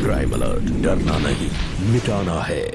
Crime alert, डरना नहीं मिटाना है।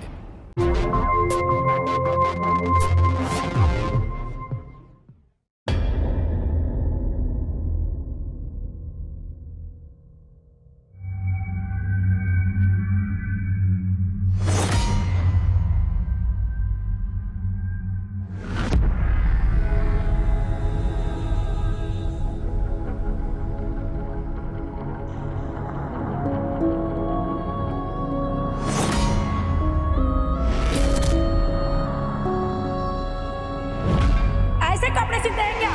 कपड़े सिलते हैं क्या?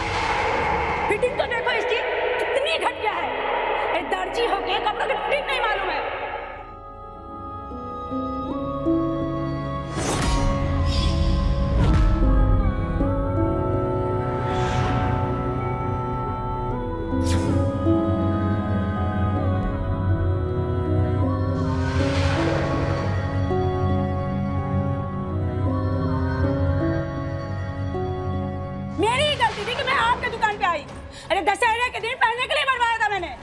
फिटिंग तो देखो इसकी कितनी घटिया है। एक दर्जी होके कपड़ों की फिटिंग नहीं मालूम है। अरे दशहरे के दिन पहनने के लिए बनवाया था मैंने।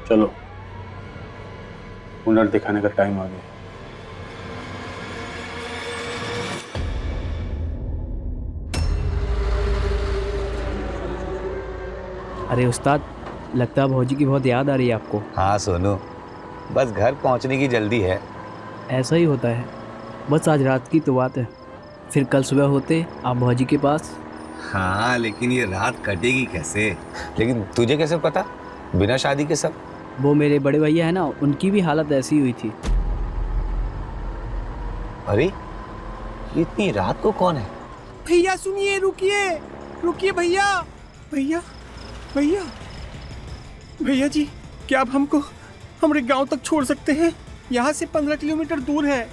चलो, हुनर दिखाने का टाइम आ गया। अरे उस्ताद, लगता है भौजी की बहुत याद आ रही है आपको। हाँ सोनू, बस घर पहुंचने की जल्दी है। ऐसा ही होता है, बस आज रात की तो बात है, फिर कल सुबह होते आप भौजी के पास। हाँ, लेकिन ये रात कटेगी कैसे? लेकिन तुझे कैसे पता बिना शादी के सब? वो मेरे बड़े भैया है ना, उनकी भी हालत ऐसी हुई थी। अरे इतनी रात को कौन है? भैया सुनिए, रुकिए रुकिए भैया भैया भैया भैया जी, क्या आप हमको हमारे गांव तक छोड़ सकते हैं? यहाँ से 15 किलोमीटर दूर है।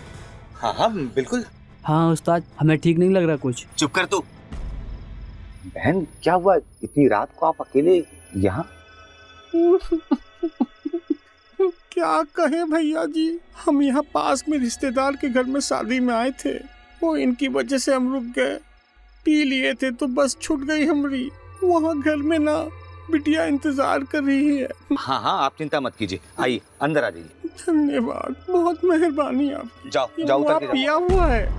हाँ हाँ बिल्कुल। हाँ उस्ताद, हमें ठीक नहीं लग रहा कुछ। चुप कर तू। बहन क्या हुआ, इतनी रात को आप अकेले यहाँ? क्या कहें भैया जी, हम यहाँ पास में रिश्तेदार के घर में शादी में आए थे। वो इनकी वजह से हम रुक गए, पी लिए थे तो बस छूट गई हमारी। वहाँ घर में ना बिटिया इंतजार कर रही है। हाँ हाँ, आप चिंता मत कीजिए, आइए अंदर आ जाइए। धन्यवाद, बहुत मेहरबानी आपकी। जाओ जाओ उतर के जाओ। पिया हुआ है?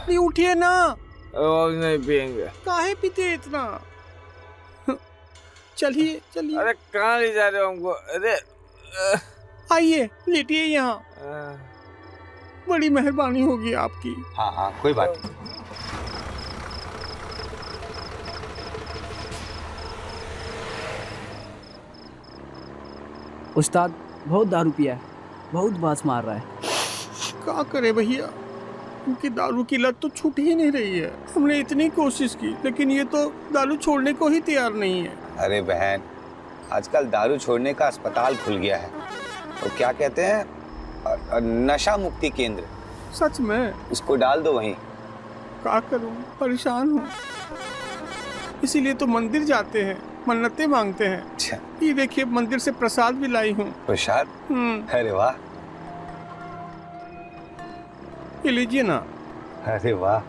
नहीं उठिए ना। नहीं पियेंगे। काहे पीते इतना? चलिए चलिए। अरे कहाँ ले जा रहे हो हमको? अरे आइए लेटिए यहाँ, बड़ी मेहरबानी होगी आपकी। हाँ हाँ कोई बात नहीं। उस्ताद बहुत दारू पिया है, बहुत बास मार रहा है। क्या करे भैया, उनकी दारू की लत तो छूट ही नहीं रही है। हमने इतनी कोशिश की लेकिन ये तो दारू छोड़ने को ही तैयार नहीं है। अरे बहन, आजकल दारू छोड़ने का अस्पताल खुल गया है, और क्या कहते हैं, नशा मुक्ति केंद्र। सच में? उसको डाल दो वहीं। क्या करूं, परेशान हूँ। इसीलिए तो मंदिर जाते हैं, मन्नतें मांगते हैं। अच्छा, ये देखिए मंदिर से प्रसाद भी लाई हूँ। प्रसाद? अरे वाह। ये लीजिए ना। अरे वाह।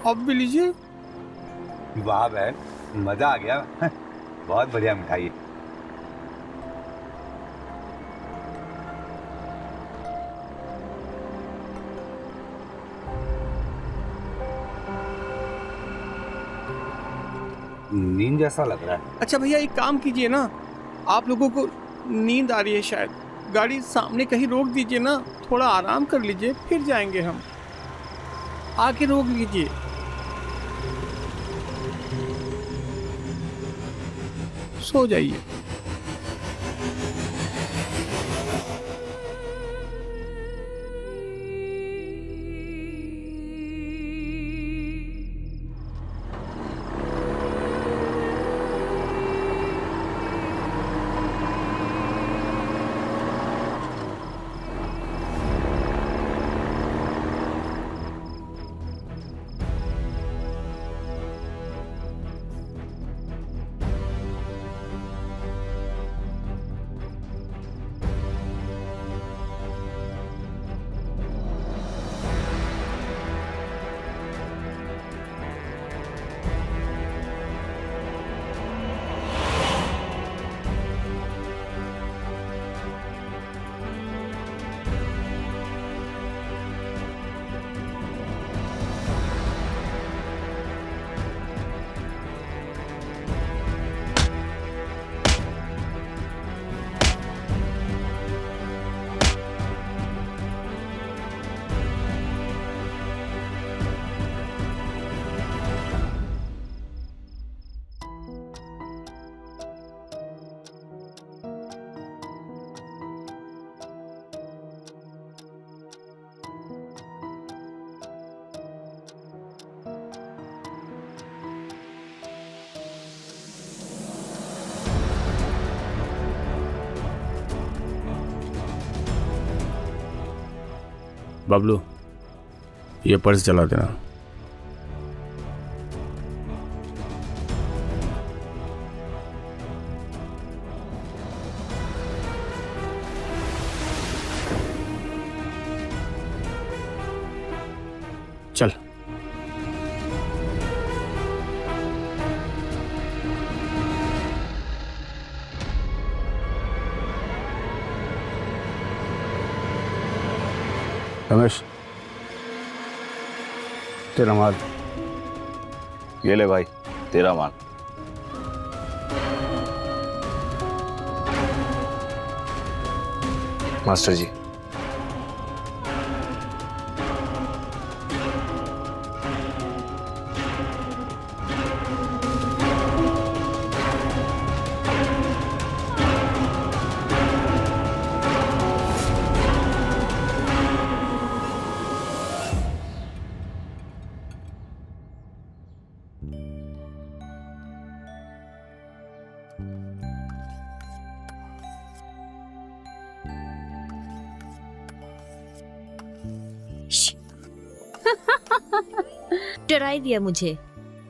आप भी लीजिए। वाह बहन, मजा आ गया। बहुत बढ़िया मिठाई है। नींद जैसा लग रहा है। अच्छा भैया एक काम कीजिए ना, आप लोगों को नींद आ रही है शायद, गाड़ी सामने कहीं रोक दीजिए ना, थोड़ा आराम कर लीजिए, फिर जाएंगे हम। आके रोक लीजिए। सो जाइए। बबलू, ये पर्स चला देना। चल। रमेश, तेरा माल। ये ले भाई, तेरा माल। मास्टर जी, डरा ही दिया मुझे।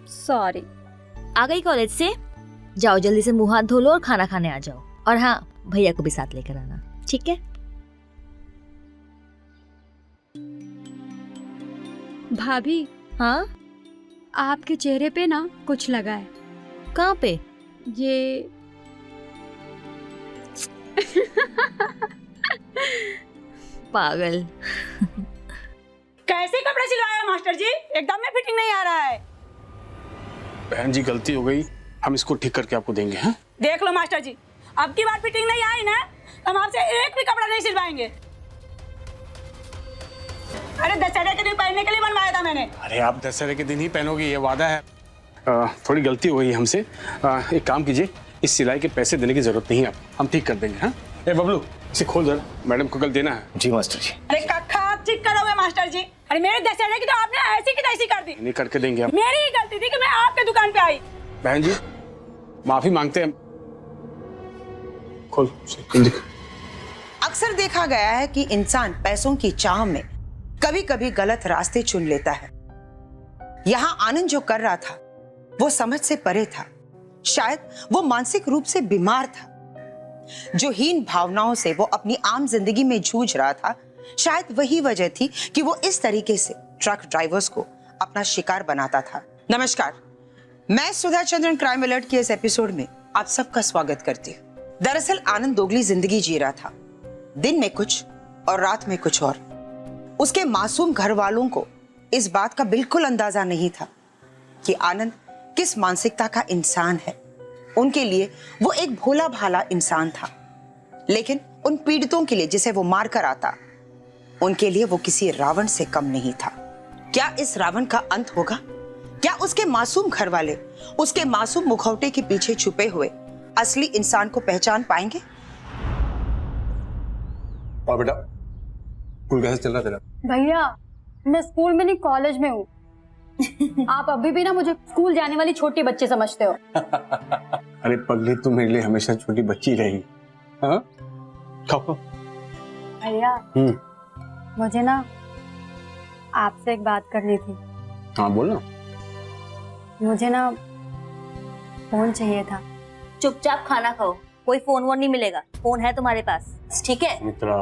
सॉरी। आ गई कॉलेज से? जाओ जल्दी से मुंह हाथ धो लो और खाना खाने आ जाओ। और हाँ, भैया को भी साथ लेकर आना, ठीक है? भाभी। हाँ? आपके चेहरे पे ना कुछ लगा है। कहाँ पे? ये पागल। कैसे कपड़े सिलवाए हो मास्टर जी? एकदम में फिटिंग नहीं आ रहा है। बहन जी, गलती हो गई, हम इसको ठीक करके आपको देंगे। हैं? देख लो मास्टर जी, अब की बार फिटिंग नहीं आई ना, हम आपसे एक भी कपड़ा नहीं सिलवाएंगे। अरे दशहरे के दिन पहनने के लिए बनवाया था मैंने। अरे आप दशहरे के दिन ही पहनोगे, ये वादा है। थोड़ी गलती हो गई हमसे। एक काम कीजिए, इस सिलाई के पैसे देने की जरूरत नहीं है, हम ठीक कर देंगे। हाँ? ए बबलू, इसे खोल जरा, मैडम को कल देना है। जी मास्टर जी। अरे कक्का आप ठीक करोगे मास्टर जी? अरे मेरे दशहरे की तो आपने ऐसी की तैसी कर दी। नहीं करके देंगे आप। मेरी ही गलती थी कि मैं आपके दुकान पे आई। बहन जी, माफी मांगते हैं। खोल जल्दी। अक्सर देखा गया है कि इंसान पैसों की चाह में कभी कभी गलत रास्ते चुन लेता है। यहाँ आनंद जो कर रहा था वो समझ से परे था। शायद वो मानसिक रूप से बीमार था। जो हीन भावनाओं से वो अपनी आम जिंदगी में जूझ रहा था, शायद वही वजह थी कि वो इस तरीके से ट्रक ड्राइवर्स को अपना शिकार बनाता था। नमस्कार, मैं सुधा चंद्रन क्राइम अलर्ट के इस एपिसोड में आप सबका स्वागत करती हूँ। दरअसल आनंद दोगली जिंदगी जी रहा था, दिन में कुछ और रात में कुछ और। उसके मासूम घर वालों को इस बात का बिल्कुल अंदाजा नहीं था कि आनंद किस मानसिकता का इंसान है। उनके लिए वो एक भोला भाला इंसान था, लेकिन उन पीड़ितों के लिए जिसे वो मार कर आता, उनके लिए वो किसी रावण से कम नहीं था। क्या इस रावण का अंत होगा? क्या उसके मासूम घर वाले उसके मासूम मुखौटे के पीछे छुपे हुए असली इंसान को पहचान पाएंगे? और बेटा, स्कूल कैसे चल रहा तेरा? भैया, मैं स्कूल में नहीं कॉलेज में हूँ। आप अभी भी ना मुझे स्कूल जाने वाली छोटी बच्ची समझते हो। अरे पगली, तू मेरे लिए हमेशा छोटी बच्ची रही। हाँ? खाओ। भैया, मुझे ना आपसे एक बात करनी थी। हाँ बोल ना। मुझे ना फोन चाहिए था। चुपचाप खाना खाओ, कोई फोन वोन नहीं मिलेगा। फोन है तुम्हारे पास, ठीक है? मित्रा,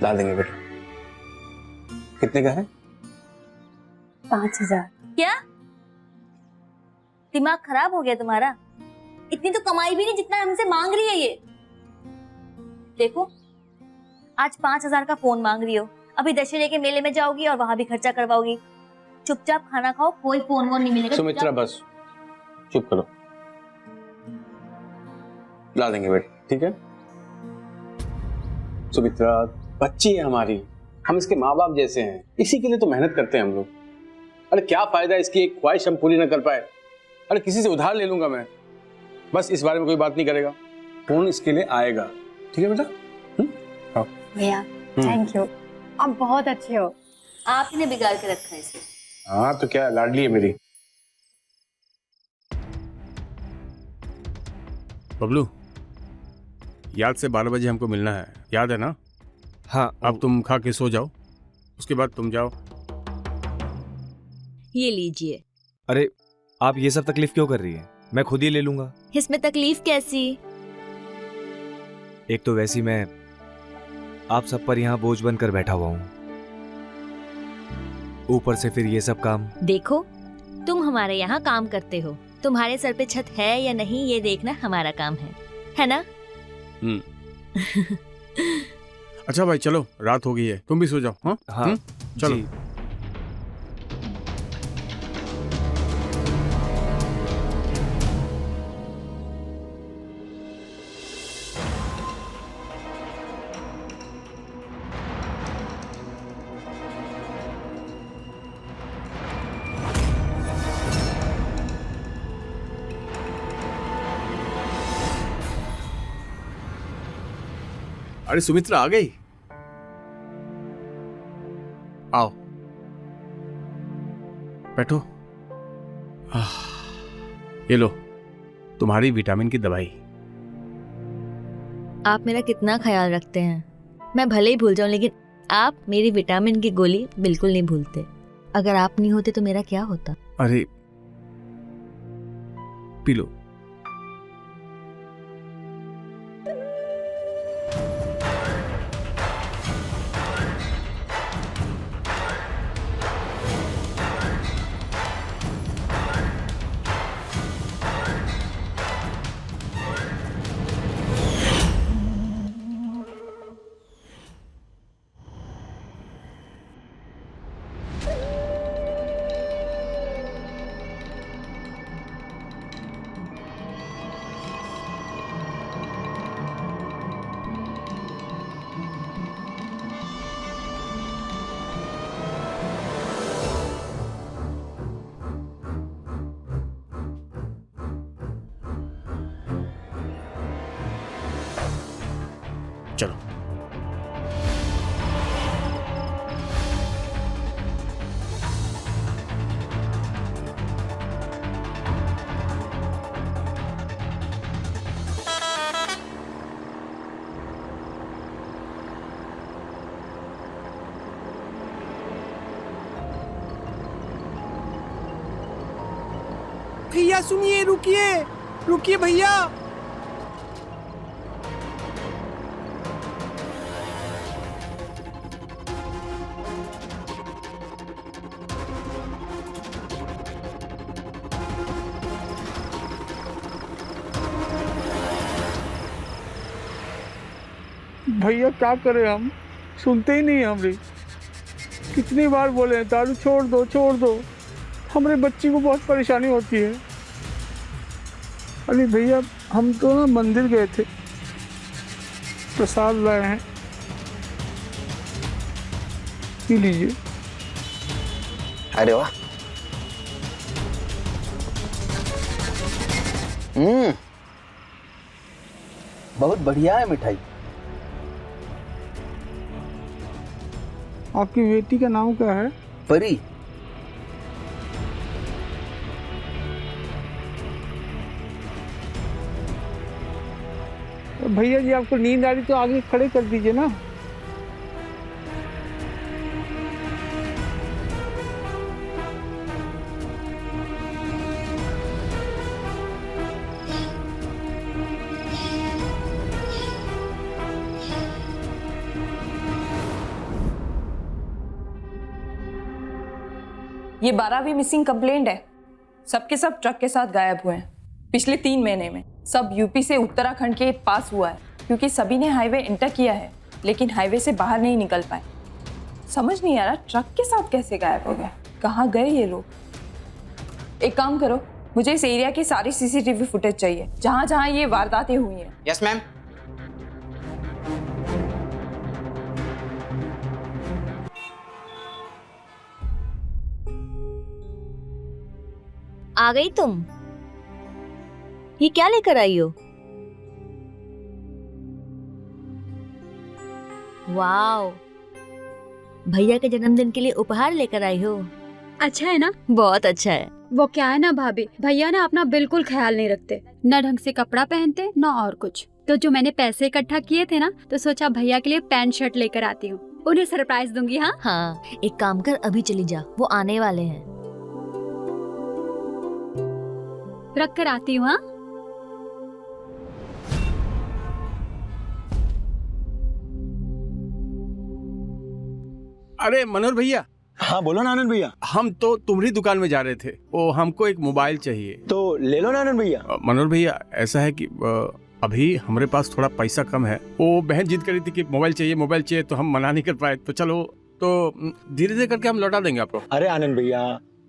ला देंगे बेटा। कितने का है? 5000। क्या दिमाग खराब हो गया तुम्हारा? इतनी तो कमाई भी नहीं जितना हमसे मांग रही है ये। देखो, आज 5000 का फोन मांग रही हो, अभी दशहरे के मेले में जाओगी और वहां भी खर्चा करवाओगी। चुपचाप खाना खाओ, कोई फोन वोन नहीं मिलेगा। सुमित्रा बस चुप करो, ला देंगे बेटा, ठीक है? सुमित्रा बच्ची है हमारी, हम इसके माँ बाप जैसे हैं, इसी के लिए तो मेहनत करते हैं हम लोग। अरे क्या फायदा इसकी एक ख्वाहिश हम पूरी ना कर पाए। अरे किसी से उधार ले लूंगा मैं, बस इस बारे में कोई बात नहीं करेगा। फोन इसके लिए आएगा, ठीक है बेटा? भैया थैंक यू, आप बहुत अच्छे हो। आप ही ने बिगाड़ के रखा है इसे। हाँ तो क्या, लाडली है मेरी। बबलू, याद से 12 बजे हमको मिलना है, याद है ना? हाँ। अब तुम खा के सो जाओ, उसके बाद तुम जाओ। ये लीजिए। अरे आप ये सब तकलीफ क्यों कर रही हैं? मैं खुद ही ले लूंगा। इसमें तकलीफ कैसी? एक तो वैसी मैं आप सब पर यहाँ बोझ बनकर बैठा हुआ हूँ, ऊपर से फिर ये सब काम। देखो, तुम हमारे यहाँ काम करते हो, तुम्हारे सर पे छत है या नहीं ये देखना हमारा काम है ना? अच्छा भाई चलो, रात हो गई है, तुम भी सो जाओ। हाँ हाँ चलो जी। अरे सुमित्रा आ गई, आओ बैठो। ये लो तुम्हारी विटामिन की दवाई। आप मेरा कितना ख्याल रखते हैं। मैं भले ही भूल जाऊं, लेकिन आप मेरी विटामिन की गोली बिल्कुल नहीं भूलते। अगर आप नहीं होते तो मेरा क्या होता? अरे पी लो। चलो भैया सुनिए, रुकिए रुकिए भैया। भैया क्या करें हम, सुनते ही नहीं हमरी। कितनी बार बोले दारू छोड़ दो छोड़ दो, हमारे बच्ची को बहुत परेशानी होती है। अरे भैया हम तो ना मंदिर गए थे, प्रसाद लाए हैं, पी लीजिए। अरे वाह, बहुत बढ़िया है मिठाई। आपकी बेटी का नाम क्या है? परी। भैया जी आपको नींद आ रही तो आगे खड़े कर दीजिए ना। ये 12वीं मिसिंग कंप्लेंट है। सबके सब ट्रक के साथ गायब हुए हैं पिछले 3 महीने में। सब यूपी से उत्तराखंड के पास हुआ है, क्योंकि सभी ने हाईवे इंटर किया है लेकिन हाईवे से बाहर नहीं निकल पाए। समझ नहीं आ रहा ट्रक के साथ कैसे गायब हो गए, कहाँ गए ये लोग। एक काम करो, मुझे इस एरिया की सारी सीसीटीवी फुटेज चाहिए जहाँ जहाँ ये वारदातें हुई हैं। Yes ma'am. आ गई तुम? ये क्या लेकर आई हो? वाओ, भैया के जन्मदिन के लिए उपहार लेकर आई हो। अच्छा है ना? बहुत अच्छा है। वो क्या है ना भाभी, भैया ना अपना बिल्कुल ख्याल नहीं रखते, न ढंग से कपड़ा पहनते न और कुछ। तो जो मैंने पैसे इकट्ठा किए थे ना, तो सोचा भैया के लिए पैंट शर्ट लेकर आती हूँ, उन्हें सरप्राइज दूंगी। हाँ हाँ, एक काम कर, अभी चली जा, वो आने वाले हैं। रख कर आती हूँ। हाँ अरे मनोहर भैया। हाँ बोलो ना आनंद भैया। हम तो तुम्हारी दुकान में जा रहे थे, वो हमको एक मोबाइल चाहिए। तो ले लो ना आनंद भैया। मनोहर भैया, ऐसा है कि अभी हमारे पास थोड़ा पैसा कम है। वो बहन जिद करी थी कि मोबाइल चाहिए, तो हम मना नहीं कर पाए। तो चलो, तो धीरे धीरे करके हम लौटा देंगे आपको। अरे आनंद भैया,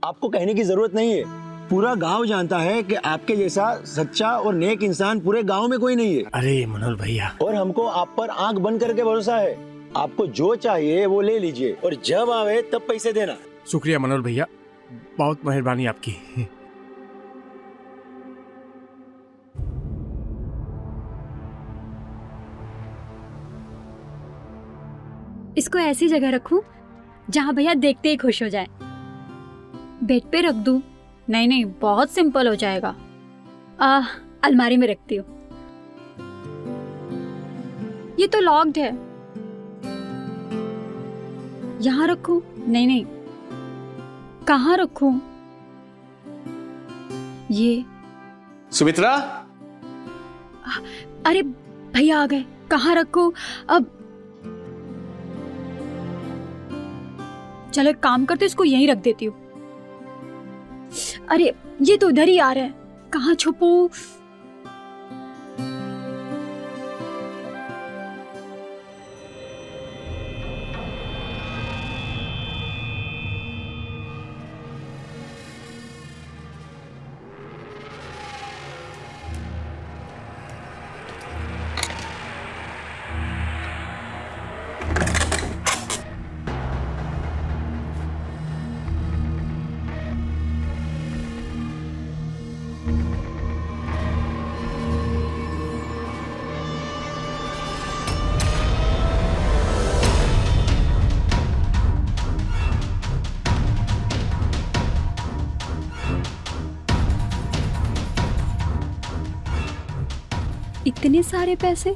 आपको कहने की जरूरत नहीं है। पूरा गांव जानता है कि आपके जैसा सच्चा और नेक इंसान पूरे गांव में कोई नहीं है। अरे मनोहर भैया, और हमको आप पर आंख बंद करके भरोसा है। आपको जो चाहिए वो ले लीजिए, और जब आवे तब पैसे देना। शुक्रिया मनोहर भैया, बहुत मेहरबानी आपकी। इसको ऐसी जगह रखूं जहां भैया देखते ही खुश हो जाए। बेड पे रख दूं? नहीं नहीं, बहुत सिंपल हो जाएगा। अलमारी में रखती हूँ। ये तो लॉक्ड है। यहाँ रखूं? नहीं नहीं, कहाँ रखूं? ये सुमित्रा। अरे भैया आ गए, कहाँ रखूं अब? चलो एक काम करते, इसको यहीं रख देती हूँ। अरे ये तो उधर ही आ रहा है, कहाँ छुपूं? इतने सारे पैसे?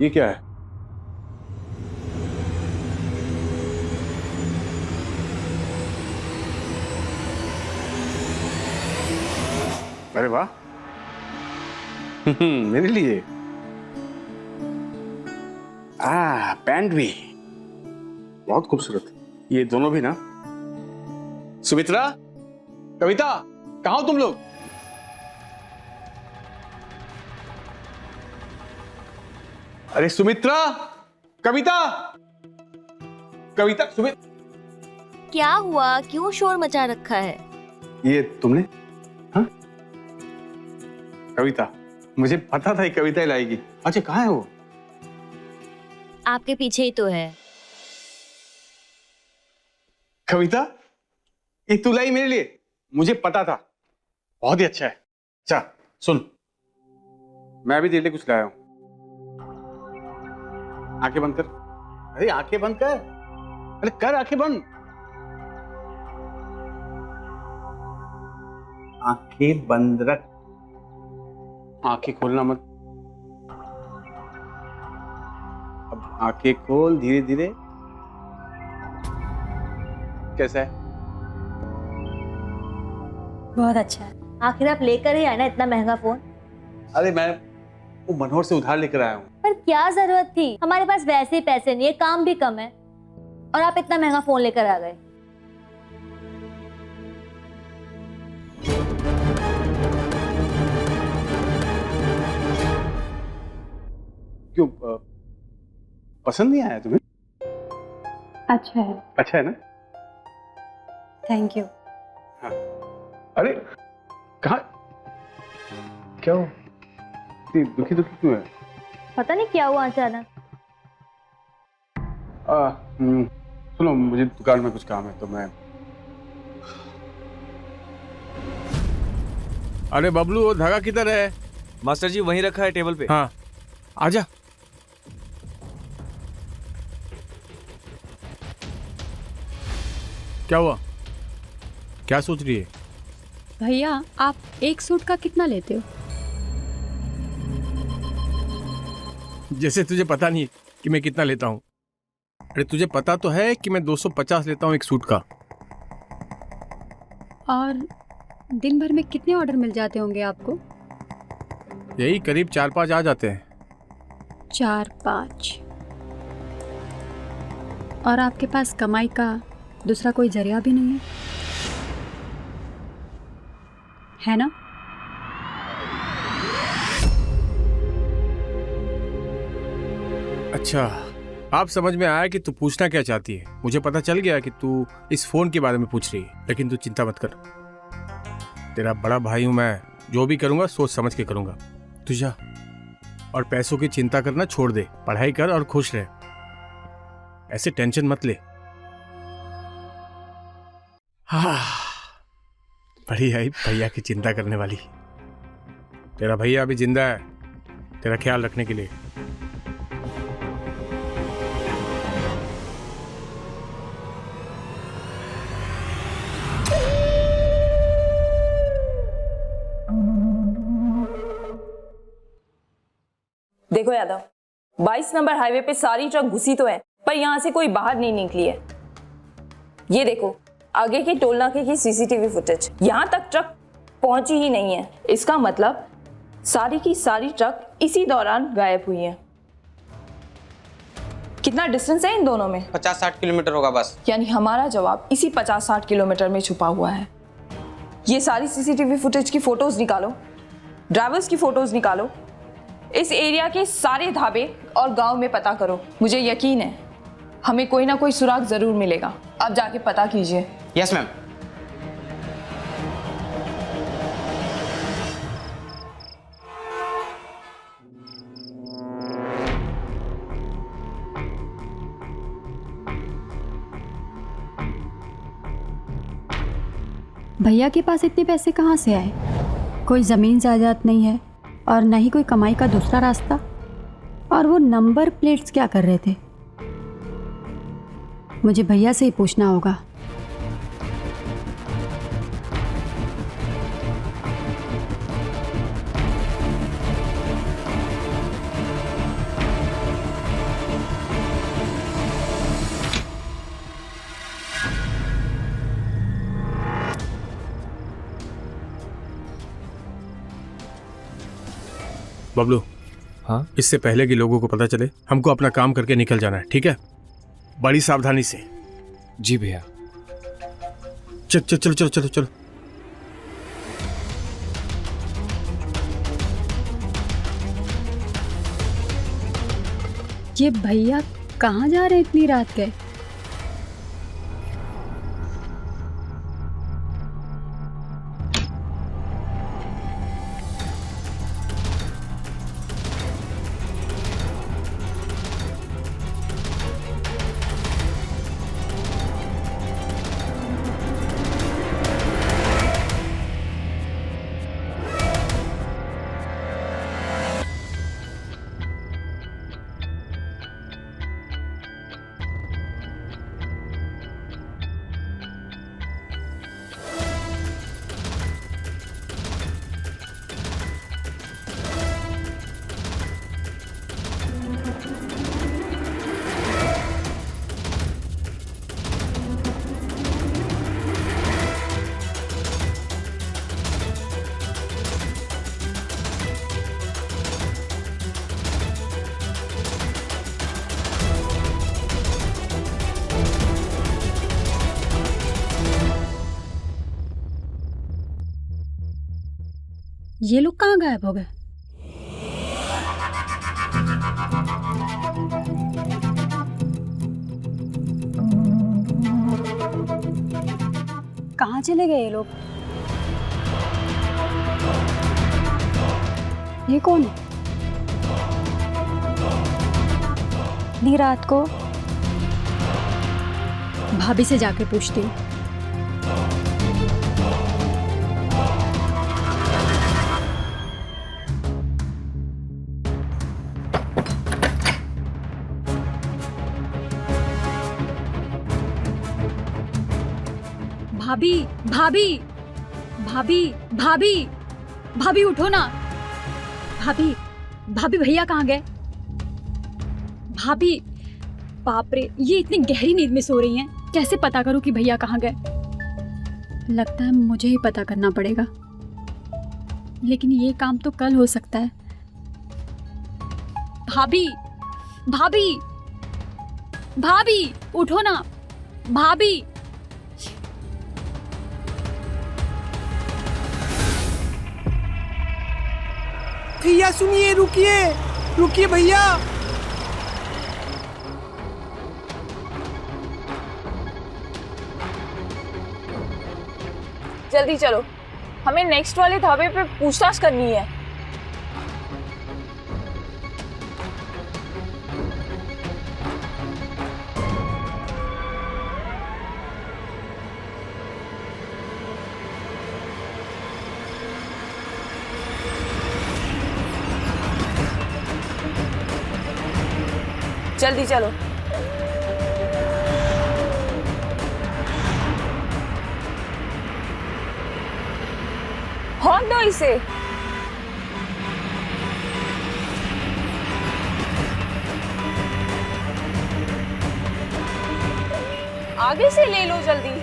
ये क्या है? अरे वाह, मेरे लिए। पैंट भी बहुत खूबसूरत। ये दोनों भी ना। सुमित्रा, कविता, कहाँ हो तुम लोग? अरे सुमित्रा, कविता, कविता, क्या हुआ? क्यों शोर मचा रखा है? ये तुमने? हाँ? कविता, मुझे पता था ये कविता ही लाएगी। अच्छा, कहाँ है वो? आपके पीछे ही तो है। कविता, ये तू लाई मेरे लिए? मुझे पता था। बहुत ही अच्छा है। अच्छा सुन, मैं भी तेरे लिए कुछ लाया हूं। आंखें बंद कर। अरे आंखें बंद कर। अरे कर आंखें बंद। आंखें बंद रख। आंखें खोलना मत। अब आंखें खोल धीरे धीरे। कैसा है? बहुत अच्छा है। आखिर आप लेकर ही आए ना इतना महंगा फोन। अरे मैं वो मनोहर से उधार लेकर आया हूँ। पर क्या जरूरत थी? हमारे पास वैसे ही पैसे नहीं है, काम भी कम है, और आप इतना महंगा फोन लेकर आ गए। क्यों, पसंद नहीं आया तुम्हें? अच्छा है। अच्छा है ना? Thank you. हाँ। अरे कहाँ, क्या हो? दुखी दुखी क्यों है? पता नहीं क्या हुआ अचानक। सुनो, मुझे दुकान में कुछ काम है तो मैं। अरे बबलू, वो धागा किधर है? मास्टर जी वहीं रखा है टेबल पे। हाँ, आजा। क्या हुआ? क्या सोच रही है? भैया आप एक सूट का कितना लेते हो? जैसे तुझे पता नहीं कि मैं कितना लेता हूँ। अरे तुझे पता तो है कि मैं 250 लेता हूँ एक सूट का। और दिन भर में कितने ऑर्डर मिल जाते होंगे आपको? यही करीब 4-5 आ जाते हैं। 4-5। और आपके पास कमाई का दूसरा कोई जरिया भी नहीं है ना? अच्छा, आप समझ में आया कि तू पूछना क्या चाहती है। मुझे पता चल गया कि तू इस फोन के बारे में पूछ रही है, लेकिन तू चिंता मत कर। तेरा बड़ा भाई हूं मैं, जो भी करूंगा सोच समझ के करूंगा। तू जा और पैसों की चिंता करना छोड़ दे, पढ़ाई कर और खुश रह। ऐसे टेंशन मत ले। हाँ, बड़ी आई भैया की चिंता करने वाली। तेरा भैया अभी जिंदा है, तेरा ख्याल रखने के लिए। देखो यादव, 22 नंबर हाईवे पे सारी ट्रक घुसी तो है, पर यहाँ से कोई बाहर नहीं निकली है। ये देखो आगे के टोल नाके की सीसीटीवी फुटेज, यहाँ तक ट्रक पहुंची ही नहीं है। इसका मतलब सारी की सारी ट्रक इसी दौरान गायब हुई है। कितना डिस्टेंस है इन दोनों में? 50-60 किलोमीटर होगा बस। यानी हमारा जवाब इसी 50-60 किलोमीटर में छुपा हुआ है। ये सारी सीसीटीवी फुटेज की फोटोज निकालो, ड्राइवर्स की फोटोज निकालो, इस एरिया के सारे ढाबे और गांव में पता करो। मुझे यकीन है हमें कोई ना कोई सुराग जरूर मिलेगा। अब जाके पता कीजिए। Yes ma'am. भैया के पास इतने पैसे कहाँ से आए? कोई ज़मीन जायदाद नहीं है और न ही कोई कमाई का दूसरा रास्ता। और वो नंबर प्लेट्स क्या कर रहे थे? मुझे भैया से ही पूछना होगा। बबलू, हाँ? इससे पहले कि लोगों को पता चले, हमको अपना काम करके निकल जाना है, ठीक है? बड़ी सावधानी से। जी भैया। चल चल चलो चलो चलो चलो। ये भैया कहाँ जा रहे हैं इतनी रात के? ये लोग कहाँ गायब हो गए? कहाँ चले गए ये लोग? ये कौन है? इतनी रात को? भाभी से जाके पूछती हूँ। भाभी भाभी भाभी भाभी भाभी उठो ना। भाभी भाभी भैया कहाँ गए? भाभी, बाप रे, ये इतनी गहरी नींद में सो रही हैं, कैसे पता करूं कि भैया कहाँ गए? लगता है मुझे ही पता करना पड़ेगा, लेकिन ये काम तो कल हो सकता है। भाभी भाभी भाभी उठो ना। भाभी भैया सुनिए, रुकिए रुकिए भैया। जल्दी चलो, हमें नेक्स्ट वाले ढाबे पे पूछताछ करनी है। जल्दी चलो। हॉर्न दो इसे। आगे से ले लो जल्दी।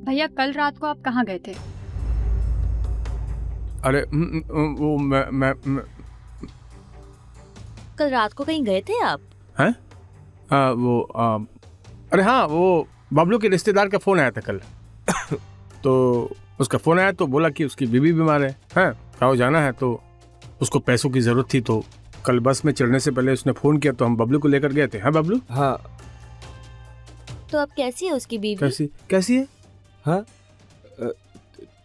भैया, कल रात को आप कहाँ गए थे? अरे वो मैं कल रात को कहीं गए थे आप? हैं? अरे हाँ, वो बबलू के रिश्तेदार का फोन आया था कल। तो उसका फोन आया तो बोला कि उसकी बीवी बीमार है, हैं, गाँव जाना है, तो उसको पैसों की जरूरत थी। तो कल बस में चढ़ने से पहले उसने फोन किया, तो हम बबलू को लेकर गए थे। हाँ बबलू? हाँ। तो अब कैसी है उसकी बीवी? कैसी है? हाँ,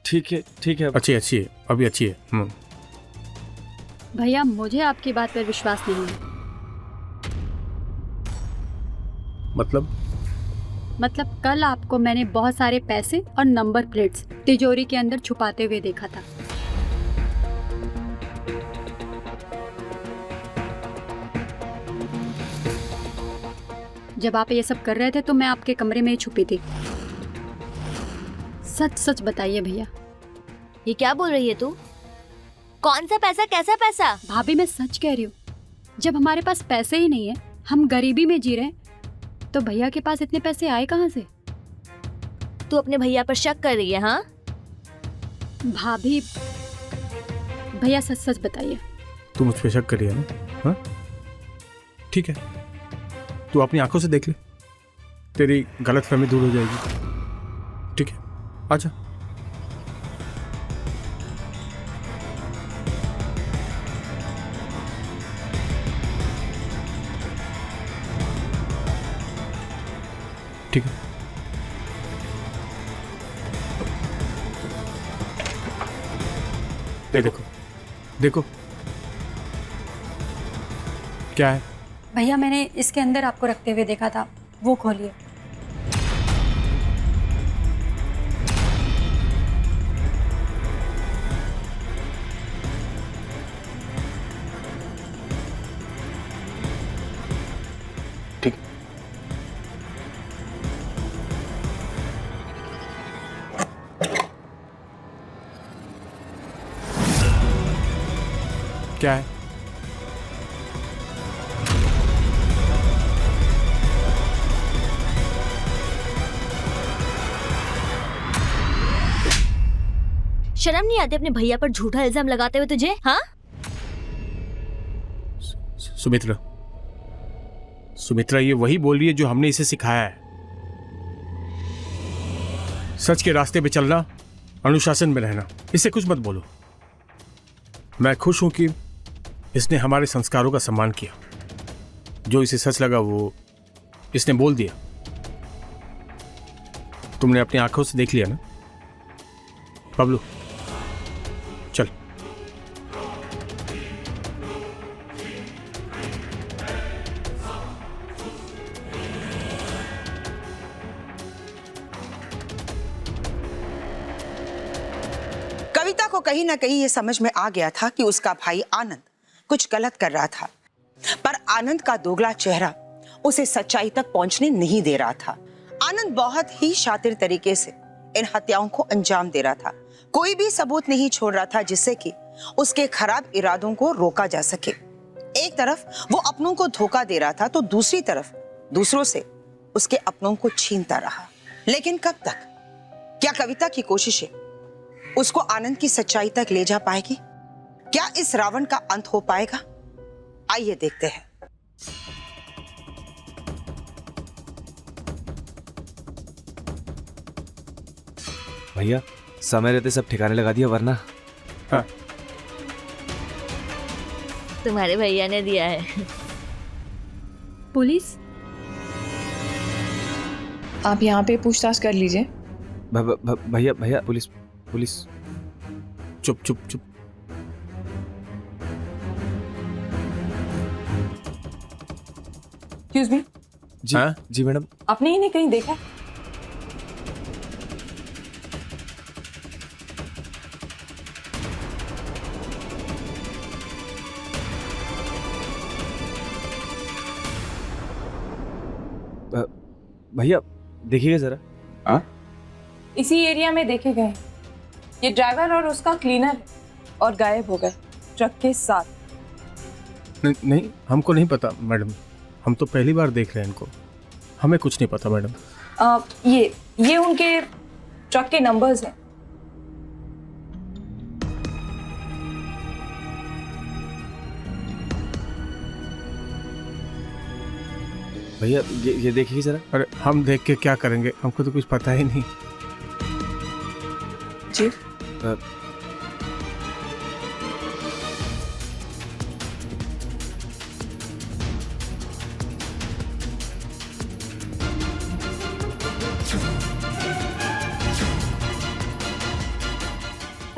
ठीक है अच्छी है, अभी अच्छी है। भैया, मुझे आपकी बात पर विश्वास नहीं है। मतलब कल आपको मैंने बहुत सारे पैसे और नंबर प्लेट्स तिजोरी के अंदर छुपाते हुए देखा था। जब आप ये सब कर रहे थे तो मैं आपके कमरे में ही छुपी थी। सच सच बताइए भैया। ये क्या बोल रही है तू? कौन सा पैसा, कैसा पैसा? भाभी, मैं सच कह रही हूँ। जब हमारे पास पैसे ही नहीं है, हम गरीबी में जी रहे हैं, तो भैया के पास इतने पैसे आए कहाँ से? तू अपने भैया पर शक कर रही है? हाँ भाभी, भैया सच सच बताइए। तू मुझ पे शक करी है ना? हाँ, ठीक है, तू अपनी आंखों से देख ले, तेरी गलतफहमी दूर हो जाएगी। ठीक है, आजा। ठीक है, देखो क्या है? भैया, मैंने इसके अंदर आपको रखते हुए देखा था, वो खोलिए। ठीक, क्या है? शर्म नहीं आती अपने भैया पर झूठा इल्जाम लगाते हुए तुझे? हाँ सुमित्रा, सुमित्रा ये वही बोल रही है जो हमने इसे सिखाया है। सच के रास्ते पे चलना, अनुशासन में रहना, इससे कुछ मत बोलो। मैं खुश हूं कि इसने हमारे संस्कारों का सम्मान किया। जो इसे सच लगा वो इसने बोल दिया। तुमने अपनी आंखों से देख लिया ना। बबलू चल। कविता को कहीं ना कहीं ये समझ में आ गया था कि उसका भाई आनंद कुछ गलत कर रहा था, पर आनंद का दोगला चेहरा उसे सच्चाई तक पहुंचने नहीं दे रहा था। आनंद बहुत ही शातिर तरीके से इन हत्याओं को अंजाम दे रहा था। कोई भी सबूत नहीं छोड़ रहा था जिससे कि उसके खराब इरादों को रोका जा सके। एक तरफ वो अपनों को धोखा दे रहा था तो दूसरी तरफ दूसरों से उसके अपनों को छीनता रहा। लेकिन कब तक? क्या कविता की कोशिशें उसको आनंद की सच्चाई तक ले जा पाएगी? क्या इस रावण का अंत हो पाएगा? आइए देखते हैं। भैया समय रहते सब ठिकाने लगा दिया, वरना हाँ। तुम्हारे भैया ने दिया है। पुलिस? आप यहाँ पे पूछताछ कर लीजिए। भैया भैया पुलिस पुलिस। चुप चुप चुप। Excuse me. जी हाँ? जी मैडम। आपने इन्हें कहीं देखा? भैया देखिएगा जरा। हाँ? इसी एरिया में देखे गए। ये ड्राइवर और उसका क्लीनर है और गायब हो गए ट्रक के साथ। नहीं, हमको नहीं पता मैडम। हम तो पहली बार देख रहे हैं इनको। हमें कुछ नहीं पता मैडम। ये उनके ट्रक के नंबर्स हैं। भैया ये देखिए जरा। अरे हम देख के क्या करेंगे? हमको तो कुछ पता ही नहीं। जी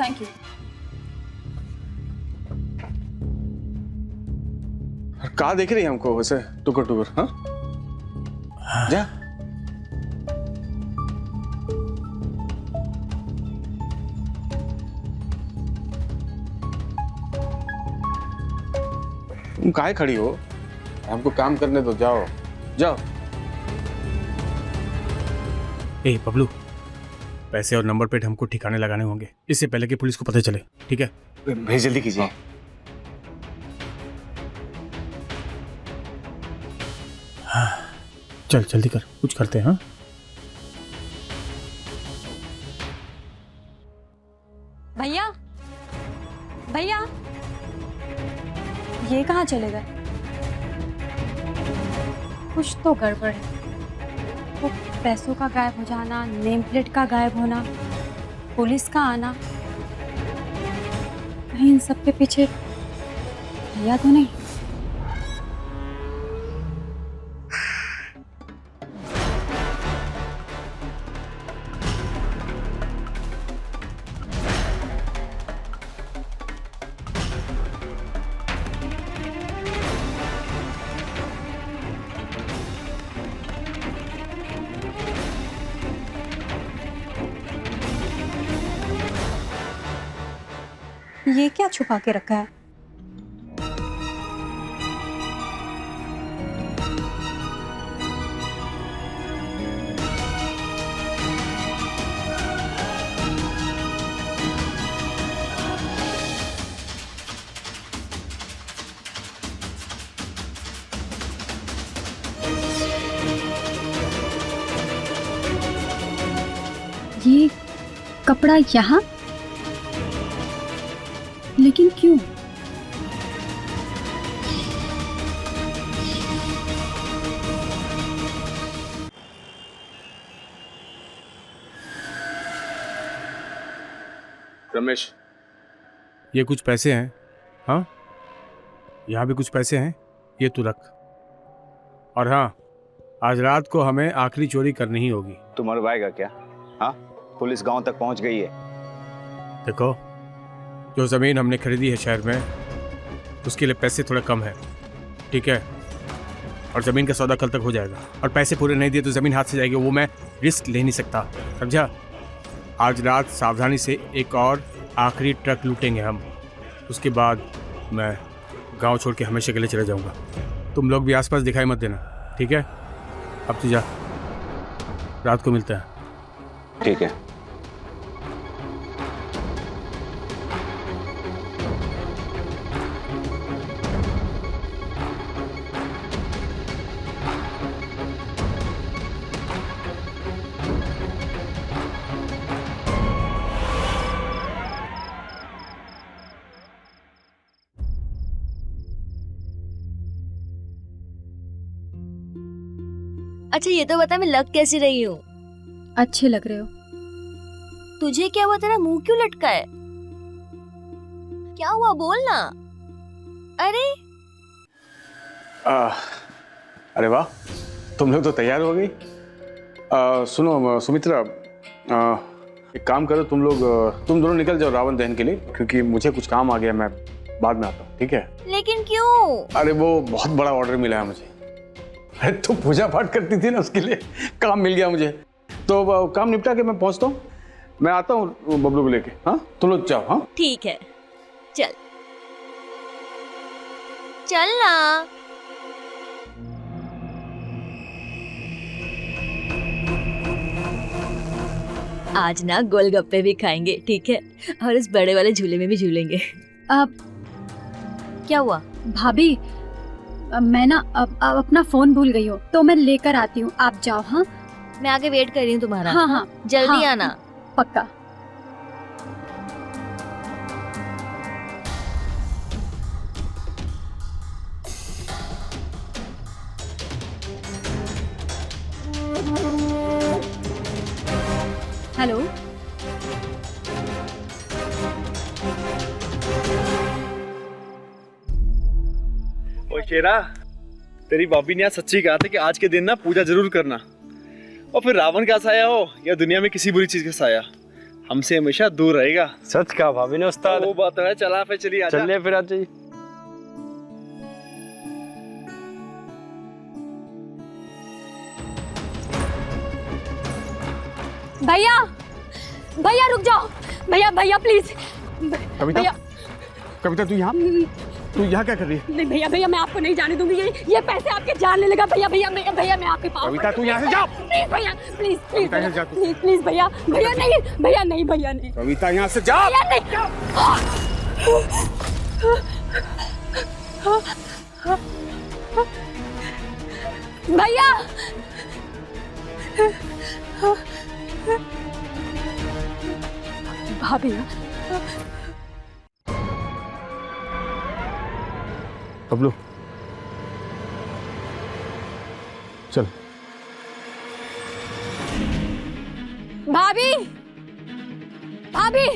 थैंक यू। कहाँ देख रही है हमको वैसे टुकर टुकर? हाँ जा। तुम काहे खड़ी हो? हमको काम करने दो, जाओ जाओ। ए बबलू, पैसे और नंबर प्लेट हमको ठिकाने लगाने होंगे इससे पहले कि पुलिस को पता चले, ठीक है? भाई जल्दी कीजिए। चल जल्दी कर, कुछ करते हैं। हाँ भैया भैया, ये कहाँ चले गए? कुछ तो गड़बड़ है। वो पैसों का गायब हो जाना, नेम प्लेट का गायब होना, पुलिस का आना, कहीं इन सब के पीछे भैया तो नहीं? ये क्या छुपा के रखा है? ये कपड़ा यहाँ? लेकिन क्यों? रमेश, ये कुछ पैसे हैं। हाँ, यहाँ भी कुछ पैसे हैं, ये तू रख। और हाँ, आज रात को हमें आखिरी चोरी करनी ही होगी। तू मरवाएगा क्या? हाँ, पुलिस गांव तक पहुंच गई है। देखो, जो ज़मीन हमने खरीदी है शहर में, उसके लिए पैसे थोड़ा कम है, ठीक है? और ज़मीन का सौदा कल तक हो जाएगा, और पैसे पूरे नहीं दिए तो ज़मीन हाथ से जाएगी, वो मैं रिस्क ले नहीं सकता, समझा? आज रात सावधानी से एक और आखिरी ट्रक लूटेंगे हम, उसके बाद मैं गांव छोड़ के हमेशा के लिए चला जाऊंगा। तुम लोग भी आसपास दिखाई मत देना, ठीक है? अब तू जा, रात को मिलते हैं। ठीक है। अच्छा ये तो बता, मैं लग कैसी रही हूँ? अच्छे लग रहे हो। तुझे क्या हुआ? तेरा मुंह क्यों लटका है? क्या हुआ, बोल ना। अरे अरे वाह, तुम लोग तो तैयार हो गई। सुनो सुमित्रा, एक काम करो, तुम दोनों निकल जाओ रावण दहन के लिए, क्योंकि मुझे कुछ काम आ गया, मैं बाद में आता हूँ, ठीक है? लेकिन क्यों? अरे वो बहुत बड़ा ऑर्डर मिला है मुझे। अरे तो पूजा पाठ करती थी ना, उसके लिए काम मिल गया मुझे, तो काम निपटा के मैं पहुंचता हूँ। मैं आता हूँ बबलू को लेके। हाँ, तुम लोग जाओ। हाँ ठीक है, चल चल ना। आज ना गोलगप्पे भी खाएंगे, ठीक है? और इस बड़े वाले झूले में भी झूलेंगे। अब क्या हुआ? भाभी, मैं ना अब अपना फोन भूल गई हो, तो मैं लेकर आती हूँ, आप जाओ। हाँ, मैं आगे वेट कर रही हूँ तुम्हारा। हाँ हाँ, जल्दी हाँ, आना। पक्का। हेलो, ओ शेरा, तेरी भाभी ने आज सच्ची कहा था कि आज के दिन ना पूजा जरूर करना, और फिर रावण का साया हो या दुनिया में किसी बुरी चीज का साया, हमसे हमेशा दूर रहेगा। सच कहा भाभी ने उस्ताद। वो बात है, चला फिर चलिए, आजा। चलिए फिर आज जाइए। भैया भैया रुक जाओ, भैया भैया प्लीज। कविता, कविता तू यहाँ क्या कर रही है? नहीं भैया, भैया मैं आपको नहीं जाने दूंगी, ये पैसे आपके जान ले लेगा। भैया भैया भैया भैया मैं आपके पास। कविता तू यहाँ से जा। प्लीज भैया, प्लीज प्लीज कविता, यहाँ से जा तू। प्लीज प्लीज भैया, भैया नहीं, भैया नहीं, भैया नहीं। कविता यहाँ से जा। भैया नहीं। भैया भाभी, बबलू चल। भाभी भाभी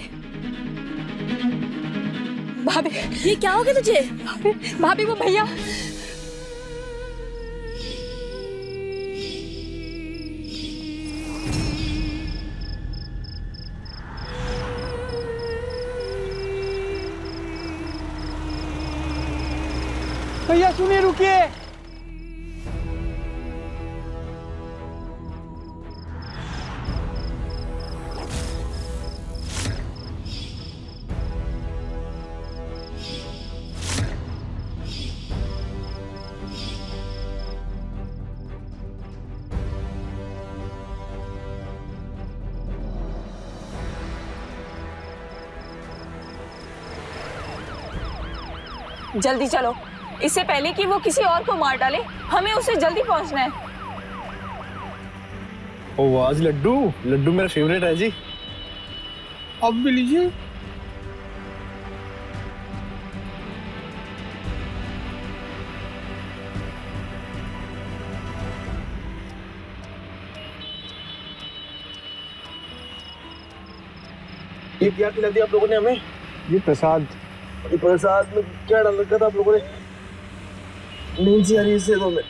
भाभी, ये क्या हो गया तुझे? भाभी वो भैया। भैया सुनिए, रुकिए। जल्दी चलो, इससे पहले कि वो किसी और को मार डाले, हमें उसे जल्दी पहुंचना है। ओ आज लड्डू, लड्डू मेरा फेवरेट है जी। अब भी लीजिए। ये क्या खिला दिया आप लोगों ने हमें? ये प्रसाद। ये प्रसाद में क्या डाल रखा था आप लोगों ने? नींद सी आ रही है इससे तो मैं।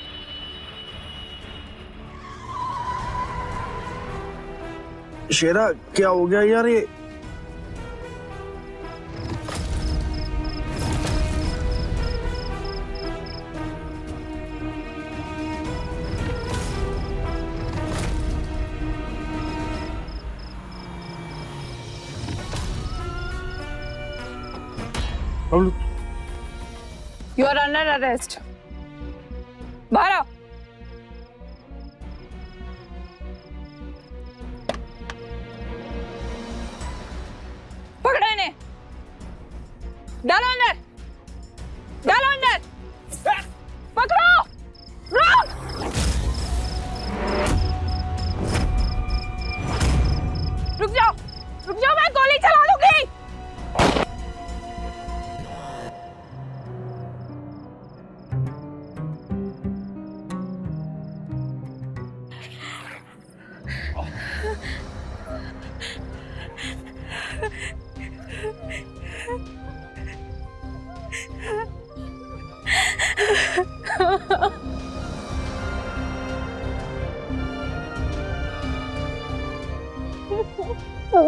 शेरा क्या हो गया यार ये? You are under arrest. बाहर आओ। पकड़ो इन्हें। डालो अंदर। डालो अंदर। पकड़ो। रोक। रुक जाओ। रुक जाओ, मैं गोली चला दूंगी।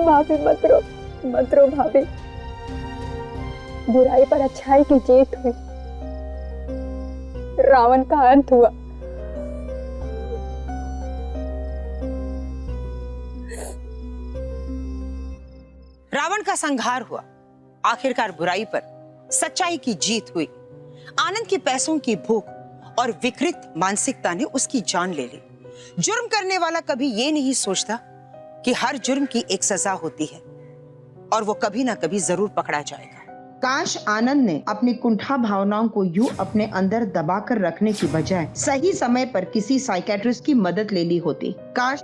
भाभी मत रो भाभी। बुराई पर अच्छाई की जीत हुई, रावण का अंत हुआ। रावण का संहार हुआ। आखिरकार बुराई पर सच्चाई की जीत हुई। आनंद की पैसों की भूख और विकृत मानसिकता ने उसकी जान ले ली। जुर्म करने वाला कभी ये नहीं सोचता कि हर जुर्म की एक सजा होती है और वो कभी ना कभी जरूर पकड़ा जाएगा। काश आनंद ने अपनी कुंठा भावनाओं को यूं अपने अंदर दबाकर रखने की बजाय सही समय पर किसी साइकियाट्रिस्ट की मदद ले ली होती। काश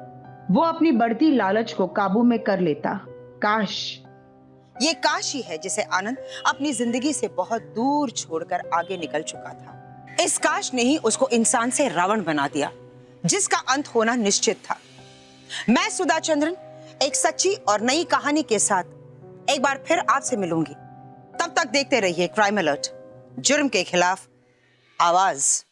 वो अपनी बढ़ती लालच को काबू में कर लेता। काश। ये काश ही है जिसे आनंद अपनी जिंदगी से बहुत दूर छोड़कर आगे निकल चुका था। इस काश ने ही उसको इंसान से रावण बना दिया, जिसका अंत होना निश्चित था। मैं सुधा चंद्रन एक सच्ची और नई कहानी के साथ एक बार फिर आपसे मिलूंगी। तब तक देखते रहिए क्राइम अलर्ट, जुर्म के खिलाफ आवाज।